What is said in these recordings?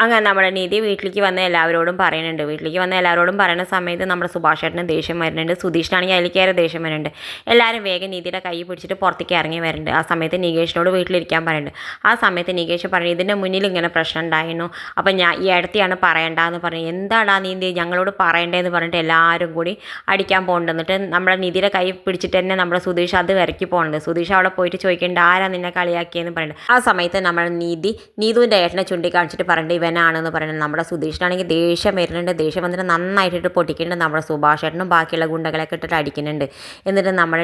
അങ്ങനെ നമ്മുടെ നീതി വീട്ടിലേക്ക് വന്ന എല്ലാവരോടും പറയുന്നുണ്ട്. വീട്ടിലേക്ക് വന്ന എല്ലാവരോടും പറയുന്ന സമയത്ത് നമ്മുടെ സുഭാഷേട്ടന് ദേഷ്യം വരുന്നുണ്ട്. സുധീഷിനാണെങ്കിൽ അതിലേക്കേറെ ദേഷ്യം വരുന്നുണ്ട്. എല്ലാവരും വേഗം നീതിയുടെ കൈ പിടിച്ചിട്ട് പുറത്തേക്ക് ഇറങ്ങി വരുന്നുണ്ട്. ആ സമയത്ത് നികേഷിനോട് വീട്ടിലിരിക്കാൻ പറയുന്നുണ്ട്. ആ സമയത്ത് നികേഷ് പറഞ്ഞു, ഇതിൻ്റെ മുന്നിൽ ഇങ്ങനെ പ്രശ്നം ഉണ്ടായിരുന്നു, അപ്പം ഈ അടുത്തെയാണ് പറയണ്ടെന്ന് പറഞ്ഞു. എന്താടാ നീതി ഞങ്ങളോട് പറയണ്ടേന്ന് പറഞ്ഞിട്ട് എല്ലാവരും കൂടി അടിക്കാൻ പോകുന്നുണ്ട്. എന്നിട്ട് നമ്മുടെ നീതിയുടെ കൈ പിടിച്ചിട്ട് തന്നെ നമ്മുടെ സുധീഷ് അത് വരയ്ക്ക് പോകുന്നുണ്ട്. സുധീഷ് അവിടെ പോയിട്ട് ചോദിക്കേണ്ട ആരാ നിന്നെ കളിയാക്കിയെന്ന് പറയുന്നുണ്ട്. ആ സമയത്ത് നമ്മുടെ നീതുവിൻ്റെ ഏട്ടനെ ചൂണ്ടിക്കാണിച്ചിട്ട് പറഞ്ഞിട്ട് ഇവനാണെന്ന് പറയുന്നത്. നമ്മുടെ സുധീഷിനാണെങ്കിൽ ദേഷ്യം വരുന്നുണ്ട്. ദേഷ്യം വന്നിട്ട് നന്നായിട്ടിട്ട് പൊട്ടിക്കുന്നുണ്ട്. നമ്മുടെ സുഭാഷേട്ടനും ബാക്കിയുള്ള ഗുണ്ടകളൊക്കെ ഇട്ടിട്ട് അടിക്കുന്നുണ്ട്. എന്നിട്ട് നമ്മുടെ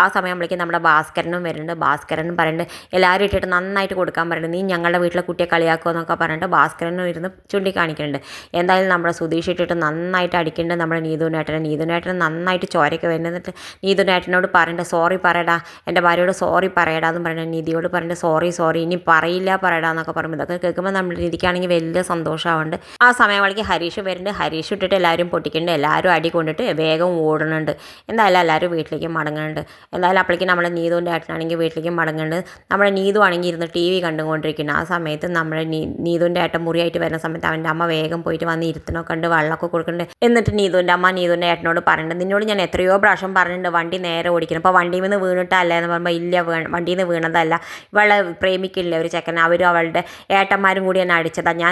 ആ സമയമ്പോഴേക്കും നമ്മുടെ ഭാസ്കരനും വരുന്നുണ്ട്. ഭാസ്കരനും പറയുന്നുണ്ട് എല്ലാവരും ഇട്ടിട്ട് നന്നായിട്ട് കൊടുക്കാൻ പറയുന്നുണ്ട്. നീ ഞങ്ങളുടെ വീട്ടിലെ കുട്ടിയെ കളിയാക്കുമോ എന്നൊക്കെ പറഞ്ഞിട്ട് ഭാസ്കരനും ഇരുന്ന് ചൂണ്ടിക്കാണിക്കുന്നുണ്ട്. എന്തായാലും നമ്മുടെ സുധീഷ് ഇട്ടിട്ട് നന്നായിട്ട് അടിക്കുന്നുണ്ട് നമ്മുടെ നീതുനേട്ടനെ നന്നായിട്ട് ചോരയ്ക്ക് വരുന്നത്. എന്നിട്ട് നീതുനേട്ടനോട് പറയുന്നുണ്ട് സോറി പറയടാ, എൻ്റെ ഭാര്യയോട് സോറി പറയടാ എന്ന് പറയുന്നത്. നീതിയോട് പറഞ്ഞിട്ട് സോറി ഇനി പറയില്ല പറയടാ എന്നൊക്കെ പറയുമ്പോൾ ഇതൊക്കെ കേൾക്കുമ്പോൾ നമ്മുടെ രീതിക്കാണെങ്കിൽ വലിയ സന്തോഷമാവുന്നുണ്ട്. ആ സമയമാണെങ്കിൽ ഹരീഷ് വരുന്നുണ്ട്. ഹരീഷ് ഇട്ടിട്ട് എല്ലാവരും പൊട്ടിക്കുന്നുണ്ട്. എല്ലാവരും അടി കൊണ്ടിട്ട് വേഗം ഓടുന്നുണ്ട്. എന്തായാലും എല്ലാവരും വീട്ടിലേക്ക് മടങ്ങുന്നുണ്ട്. എന്തായാലും അപ്പോഴേക്കും നമ്മുടെ നീതുവിൻ്റെ ഏട്ടനാണെങ്കിൽ വീട്ടിലേക്ക് മടങ്ങുന്നുണ്ട്. നമ്മുടെ നീതു ആണെങ്കിൽ ഇരുന്ന് ടി വി കണ്ടുകൊണ്ടിരിക്കുന്നത്. ആ സമയത്ത് നമ്മുടെ നീതുവിൻ്റെ ഏട്ടൻ മുറിയായിട്ട് വരുന്ന സമയത്ത് അവൻ്റെ അമ്മ വേഗം പോയിട്ട് വന്ന് ഇരുത്തണൊക്കെ ഉണ്ട്, വെള്ളമൊക്കെ കൊടുക്കുന്നുണ്ട്. എന്നിട്ട് നീതുവിൻ്റെ അമ്മ നീതുവിൻ്റെ ഏട്ടനോട് പറയുന്നുണ്ട്, നിന്നോട് ഞാൻ എത്രയോ പ്രാവശ്യം പറഞ്ഞിട്ടുണ്ട് വണ്ടി നേരെ ഓടിക്കണം. അപ്പോൾ വണ്ടിയിൽ നിന്ന് വീണിട്ടല്ല എന്ന് പറയുമ്പോൾ ഇല്ല, വണ്ടിയിൽ നിന്ന് വീണതല്ല, ഇവളെ പ്രേമിക്കില്ല ഒരു ചെക്കൻ, അവരും അവളുടെ ഏട്ടന്മാരും കൂടി എന്നെ അടിച്ചതാണ്, ഞാൻ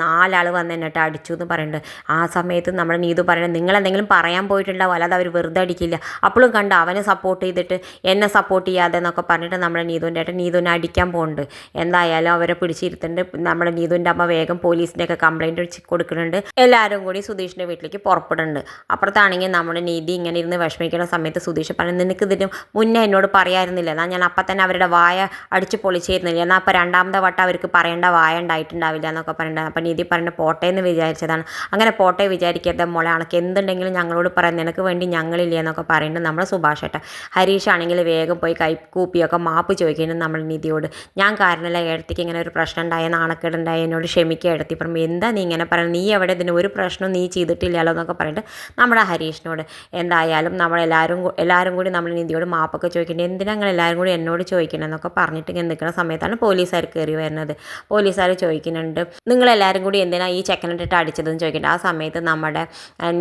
നാലാൾ വന്ന് എന്നിട്ട് അടിച്ചു എന്ന് പറയുന്നുണ്ട്. ആ സമയത്ത് നമ്മുടെ നീതു പറയുന്നത് നിങ്ങളെന്തെങ്കിലും പറയാൻ പോയിട്ടുണ്ടാവും, അല്ലാതെ അവർ വെറുതെ അടിക്കില്ല. അപ്പോഴും കണ്ട് അവനെ സപ്പോർട്ട് ചെയ്തിട്ട് എന്നെ സപ്പോർട്ട് ചെയ്യാതെ എന്നൊക്കെ പറഞ്ഞിട്ട് നമ്മുടെ നീതുവിൻ്റെ ഏട്ടൻ നീതുവിനെ അടിക്കാൻ പോകുന്നുണ്ട്. എന്തായാലും അവരെ പിടിച്ചിരുത്തുന്നുണ്ട്. നമ്മുടെ നീതുവിൻ്റെ അമ്മ വേഗം പോലീസിൻ്റെയൊക്കെ കംപ്ലയിൻറ്റ് കൊടുക്കുന്നുണ്ട്. എല്ലാവരും കൂടി സുധീഷിൻ്റെ വീട്ടിലേക്ക് പുറപ്പെടുന്നുണ്ട്. അപ്പുറത്താണെങ്കിൽ നമ്മുടെ നീതി ഇങ്ങനെ ഇരുന്ന് വിഷമിക്കുന്ന സമയത്ത് സുധീഷ് പറയുന്നത് നിനക്ക് ഇതിന് മുന്നേ എന്നോട് പറയായിരുന്നില്ല, എന്നാൽ ഞാൻ അപ്പം തന്നെ അവരുടെ വായ അടിച്ച് പൊളിച്ചിരുന്നില്ല, എന്നാൽ അപ്പോൾ രണ്ടാമത്തെ വട്ടം അവർക്ക് പറയേണ്ട വായ ഉണ്ടായിട്ടുണ്ടാവില്ല എന്നൊക്കെ പറയുന്നുണ്ട്. അപ്പം നീതി പറഞ്ഞ പോട്ടെ എന്ന് വിചാരിച്ചതാണ്. അങ്ങനെ പോട്ടെ വിചാരിക്കരുത് മോളെ, അണക്ക് എന്തുണ്ടെങ്കിലും ഞങ്ങളോട് പറയാം, നിനക്ക് വേണ്ടി ഞങ്ങളില്ല എന്നൊക്കെ പറയുന്നുണ്ട് നമ്മുടെ സുഭാഷേട്ടൻ. ഹരീഷ് ആണെങ്കിൽ വേഗം പോയി കൈ കൂപ്പിയൊക്കെ മാപ്പ് ചോദിക്കുന്നുണ്ട് നമ്മുടെ നീതിയോട്. ഞാൻ കാരണമല്ല ഏടത്തിക്ക് ഇങ്ങനെ ഒരു പ്രശ്നം ഉണ്ടായ, നാണക്കേടുണ്ടായി, എന്നോട് ക്ഷമിക്കുക ഏടത്തി. പറയുമ്പോൾ എന്താ നീ ഇങ്ങനെ പറയുന്നത്, നീ എവിടെ ഇതിന് ഒരു പ്രശ്നവും നീ ചെയ്തിട്ടില്ലല്ലോ എന്നൊക്കെ പറഞ്ഞിട്ട് നമ്മുടെ ഹരീഷിനോട്. എന്തായാലും എല്ലാവരും കൂടി നമ്മുടെ നീതിയോട് മാപ്പൊക്കെ ചോദിക്കുന്നുണ്ട്. എന്തിനാ നിങ്ങൾ എല്ലാവരും കൂടി എന്നോട് ചോദിക്കണം എന്നൊക്കെ പറഞ്ഞിട്ട് ഇങ്ങനെ നിൽക്കുന്ന സമയത്താണ് പോലീസുകാർ കയറി വരുന്നത്. പോലീസുകാർ ചോദിക്കുന്നുണ്ട് നിങ്ങളെല്ലാവരും കൂടി എന്തിനാ ഈ ചെക്കനിട്ടിട്ട് അടിച്ചതെന്ന് ചോദിക്കുന്നുണ്ട്. ആ സമയത്ത് നമ്മുടെ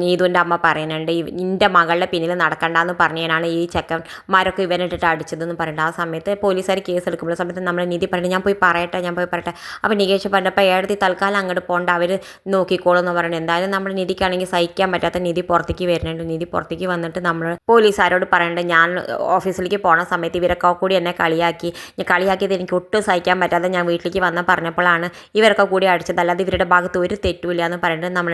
നീതുവിൻ്റെ അമ്മ പറയുന്നുണ്ട് എൻ്റെ മകളുടെ പിന്നിൽ നടക്കണ്ടെന്ന് പറഞ്ഞതിനാണ് ഈ ചെക്കന്മാരൊക്കെ ഇവനിട്ടിട്ട് അടിച്ചതെന്ന് പറയുന്നുണ്ട്. ആ സമയത്ത് പോലീസുകാർ കേസ് എടുക്കുമ്പോൾ സമയത്ത് നമ്മുടെ നീതി പറഞ്ഞിട്ട് ഞാൻ പോയി പറയട്ടെ. അപ്പോൾ നികേഷ് പറഞ്ഞപ്പോൾ ഏടത്തി തൽക്കാലം അങ്ങോട്ട് പോകണ്ട, അവർ നോക്കിക്കോളും എന്ന് പറയുന്നത്. എന്തായാലും നമ്മുടെ നീതിക്കാണെങ്കിൽ സഹിക്കാൻ പറ്റാത്ത നീതി പുറത്തേക്ക് വരുന്നുണ്ട്. നീതി പുറത്തേക്ക് വന്നിട്ട് നമ്മൾ പോലീസുകാരോട് പറയുന്നുണ്ട് ഞാൻ ഓഫീസിലേക്ക് പോണ സമയത്ത് ഇവരൊക്കെ കൂടി എന്നെ കളിയാക്കിയത് എനിക്ക് ഒട്ടും സഹിക്കാൻ പറ്റാതെ ഞാൻ വീട്ടിലേക്ക് പറഞ്ഞപ്പോഴാണ് ഇവരൊക്കെ കൂടി അടിച്ചത്, അല്ലാതെ ഇവരുടെ ഭാഗത്ത് ഒരു തെറ്റുമില്ല എന്ന് പറഞ്ഞിട്ട് നമ്മൾ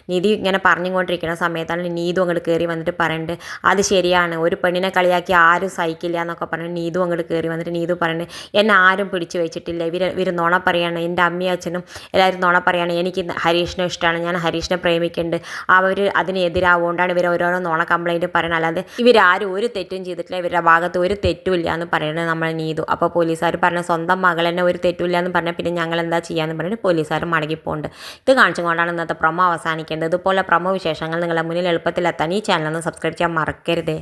നീതി ഇങ്ങനെ പറഞ്ഞുകൊണ്ടിരിക്കുന്ന സമയത്താണ് നീതു അങ്ങോട്ട് കയറി വന്നിട്ട് പറയുന്നുണ്ട് അത് ശരിയാണ്, ഒരു പെണ്ണിനെ കളിയാക്കി ആരും സഹിക്കില്ല എന്നൊക്കെ പറഞ്ഞിട്ട് നീതു അങ്ങോട്ട് കയറി വന്നിട്ട് നീതു പറയുന്നുണ്ട് എന്നെ ആരും പിടിച്ചു വെച്ചിട്ടില്ല, ഇവർ നുണ പറയാണ്, എൻ്റെ അമ്മയും അച്ഛനും എല്ലാവരും നുണ പറയാണ്, എനിക്ക് ഹരീഷിനെ ഇഷ്ടമാണ്, ഞാൻ ഹരീഷിനെ പ്രേമിക്കുന്നുണ്ട്, അവർ അതിനെതിരാവുകൊണ്ടാണ് ഇവർ ഓരോരോ നുണ കംപ്ലൈൻറ്റ് പറയുന്നത്, അല്ലാതെ ഇവരാരും ഒരു തെറ്റും ചെയ്തിട്ടില്ല, ഇവരുടെ ഭാഗത്ത് ഒരു തെറ്റുമില്ല എന്ന് പറയുന്നത് നമ്മൾ നീതു. അപ്പോൾ പോലീസുകാർ പറഞ്ഞ സ്വന്തം മകൾ തന്നെ ഒരു തെറ്റുമില്ല എന്ന് പറഞ്ഞാൽ പിന്നെ ഞങ്ങൾ എന്താ ചെയ്യാന്ന് പറഞ്ഞിട്ട് പോലീസുകാർ മടങ്ങിപ്പോണ്ട്. ഇത് കാണിച്ചുകൊണ്ടാണ് ഇന്നത്തെ പ്രൊമോ അവസാനിക്കേണ്ടത്. ഇതുപോലെ പ്രൊമോ വിശേഷങ്ങൾ നിങ്ങളുടെ മുന്നിൽ എളുപ്പത്തിലെത്താൻ ഈ ചാനൽ ഒന്ന് സബ്സ്ക്രൈബ് ചെയ്യാൻ മറക്കരുതേ.